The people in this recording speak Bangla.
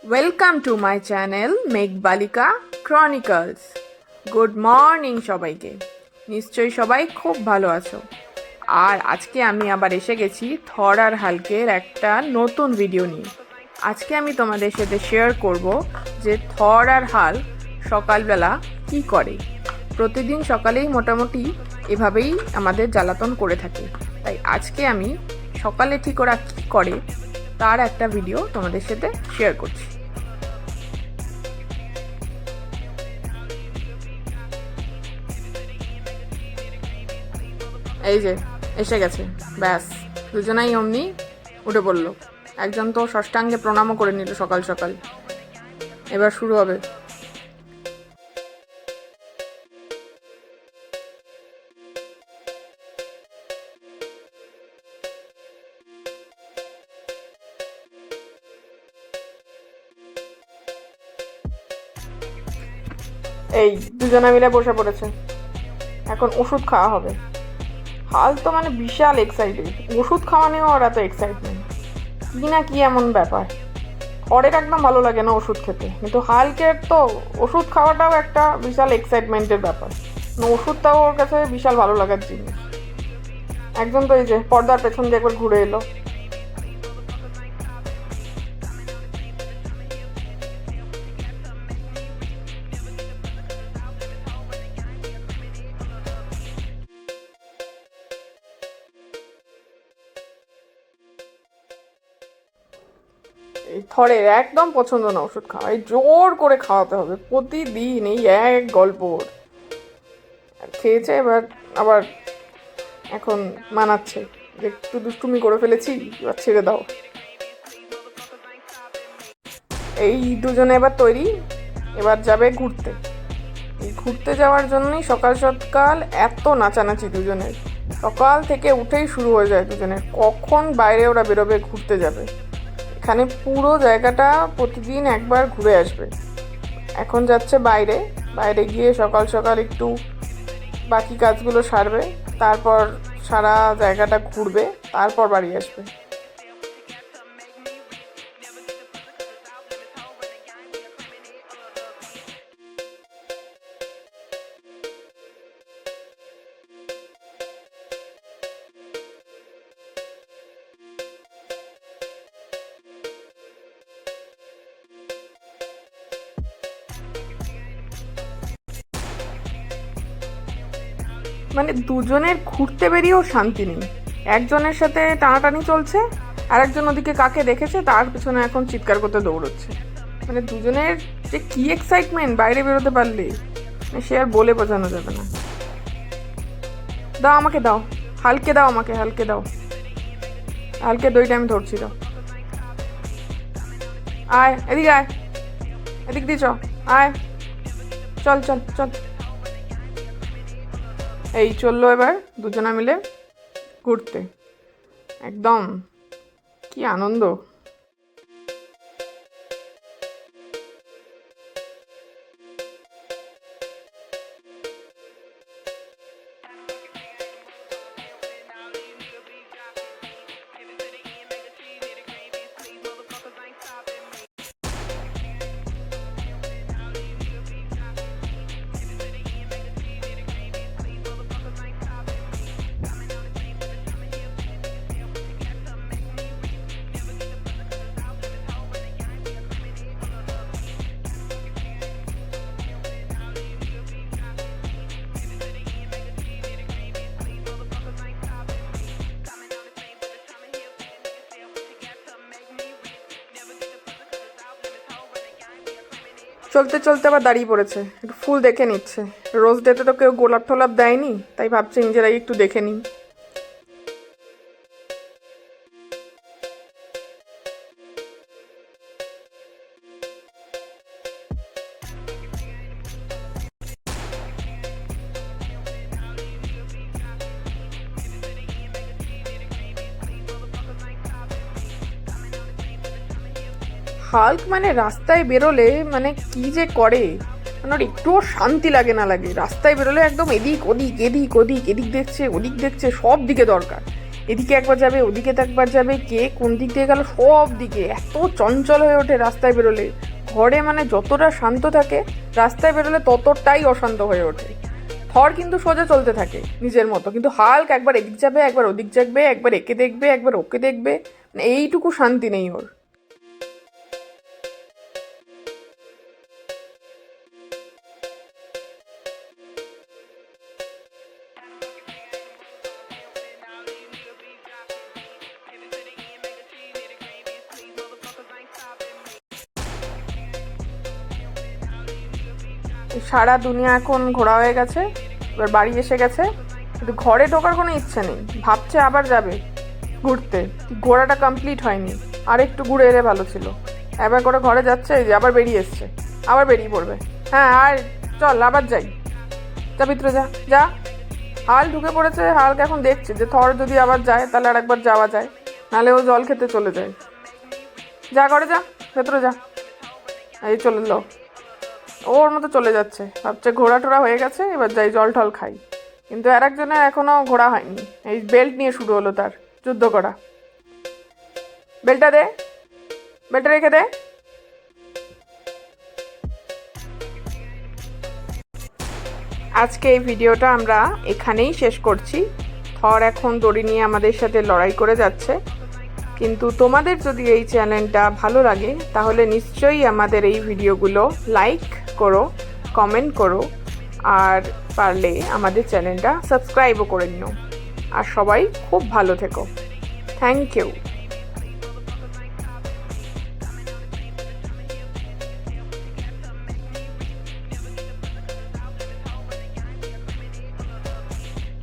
Welcome to my channel মেঘবালিকা Chronicles. Good morning সবাইকে। নিশ্চয়ই সবাই খুব ভালো আছো। আর আজকে আমি আবার এসে গেছি থর আর হাল্কের একটা নতুন ভিডিও নিয়ে। আজকে আমি তোমাদের সাথে শেয়ার করব যে থর আর হাল্ক সকালবেলা কি করে। প্রতিদিন সকালেই মোটামুটি এভাবেই আমাদের জ্বালাতন করে থাকে। তাই আজকে আমি সকালে ঠিক ওরা কী করে তার একটা ভিডিও তোমাদের সাথে শেয়ার করছি। এই যে এসে গেছে, ব্যাস দুজনাই অমনি উঠে পড়লো। একজন তো ষষ্ঠাঙ্গে প্রণামও করে নিল সকাল সকাল। এবার শুরু হবে। এই দুজনে মিলে বসে পড়েছে, এখন ওষুধ খাওয়া হবে। হাল তো মানে বিশাল এক্সাইটেড, ওষুধ খাওয়া নিয়েও ওর এত এক্সাইটমেন্ট কি না কি এমন ব্যাপার। ওরের একদম ভালো লাগে না ওষুধ খেতে, কিন্তু হালকের তো ওষুধ খাওয়াটাও একটা বিশাল এক্সাইটমেন্টের ব্যাপার। ওষুধটাও ওর কাছে বিশাল ভালো লাগার জিনিস। একজন তো এই যে পর্দার পেছন দিয়ে একবার ঘুরে এলো। এই থরের একদম পছন্দ না ওষুধ খাওয়া, এই জোর করে খাওয়াতে হবে প্রতিদিন, এই এক গল্প। খেয়েছে এবার আবার এখন মানাচ্ছে যে একটু দুষ্টুমি করে ফেলেছি, এবার ছেড়ে দাও। এই দুজনে এবার তৈরি, এবার যাবে ঘুরতে। এই ঘুরতে যাওয়ার জন্যই সকাল সকাল এত নাচানাচি দুজনের। সকাল থেকে উঠেই শুরু হয়ে যায় দুজনের, কখন বাইরে ওরা বেরোবে ঘুরতে যাবে। এখানে পুরো জায়গাটা প্রতিদিন একবার ঘুরে আসবে। এখন যাচ্ছে বাইরে, বাইরে গিয়ে সকাল সকাল একটু বাকি কাজগুলো সারবে, তারপর সারা জায়গাটা ঘুরবে, তারপর বাড়ি আসবে। মানে দুজনের ঘুরতে বেরিয়েও শান্তি নেই। একজনের সাথে টানাটানি চলছে, আর একজন ওদিকে কাকে দেখেছে তার পিছনে এখন চিৎকার করতে দৌড়চ্ছে। মানে দুজনের যে কি এক্সাইটমেন্ট বাইরে বেরোতে পারলে, সে আর বলে বোঝানো যাবে না। দাও আমাকে, দাও হালকে, দাও আমাকে হালকে, দাও হালকে, দইটা আমি ধরছি, দাও। আয় এদিকে, আয় এদিক দিয়ে, চ আয়, চল চল চল। এই চললো এবার দুজনা মিলে ঘুরতে। একদম কি আনন্দ। চলতে চলতে আবার দাঁড়িয়ে পড়েছে, একটু ফুল দেখে নিচ্ছে। রোজ ডেতে তো কেউ গোলাপ টোলাপ দেয়নি, তাই ভাবছে নিজেরাই একটু দেখে নিই। হাল্ক মানে রাস্তায় বেরোলে মানে কি যে করে, মানে ওর একটুও শান্তি লাগে না লাগে। রাস্তায় বেরোলে একদম এদিক ওদিক, এদিক ওদিক, এদিক দেখছে ওদিক দেখছে, সব দিকে দরকার। এদিকে একবার যাবে, ওদিকে একবার যাবে, কে কোন দিক দিয়ে গেল, সব দিকে এত চঞ্চল হয়ে ওঠে রাস্তায় বেরোলে। ঘরে মানে যতটা শান্ত থাকে, রাস্তায় বেরোলে ততটাই অশান্ত হয়ে ওঠে। থর কিন্তু সোজা চলতে থাকে নিজের মতো, কিন্তু হাল্ক একবার এদিক যাবে, একবার ওদিক যাবে, একবার একে দেখবে, একবার ওকে দেখবে, মানে এইটুকু শান্তি নেই ওর। সারা দুনিয়া এখন ঘোরা হয়ে গেছে, এবার বাড়ি এসে গেছে, কিন্তু ঘরে ঢোকার কোনো ইচ্ছে নেই, ভাবছে আবার যাবে ঘুরতে। ঘোরাটা কমপ্লিট হয়নি, আর একটু ঘুরে এলে ভালো ছিল। একবার করে ঘরে যাচ্ছে, যে আবার বেরিয়ে এসছে, আবার বেরিয়ে পড়বে। হ্যাঁ আর চল আবার যাই, যা ভিতরে যা যা। হাল ঢুকে পড়েছে, হালকে এখন দেখছে যে থর যদি আবার যায় তাহলে আর একবার যাওয়া যায়, নাহলে ও জল খেতে চলে যায়। যা করে যা, ভেতরে যা। এই চলে এলো, ওর মতো চলে যাচ্ছে, ভাবছে ঘোরা টোরা হয়ে গেছে, এবার যাই জল টল খাই। কিন্তু আর একজনের এখনও ঘোরা হয়নি, এই বেল্ট নিয়ে শুরু হলো তার যুদ্ধ করা। বেল্টটা দে, বেল্টটা রেখে দে। আজকে এই ভিডিওটা আমরা এখানেই শেষ করছি। থর এখন দড়ি নিয়ে আমাদের সাথে লড়াই করে যাচ্ছে, কিন্তু তোমাদের যদি এই চ্যানেলটা ভালো লাগে তাহলে নিশ্চয়ই আমাদের এই ভিডিওগুলো লাইক করো, কমেন্ট করো, আর পারলে আমাদের চ্যানেলটা সাবস্ক্রাইবও করে নিও। আর সবাই খুব ভালো থেকো। Thank you.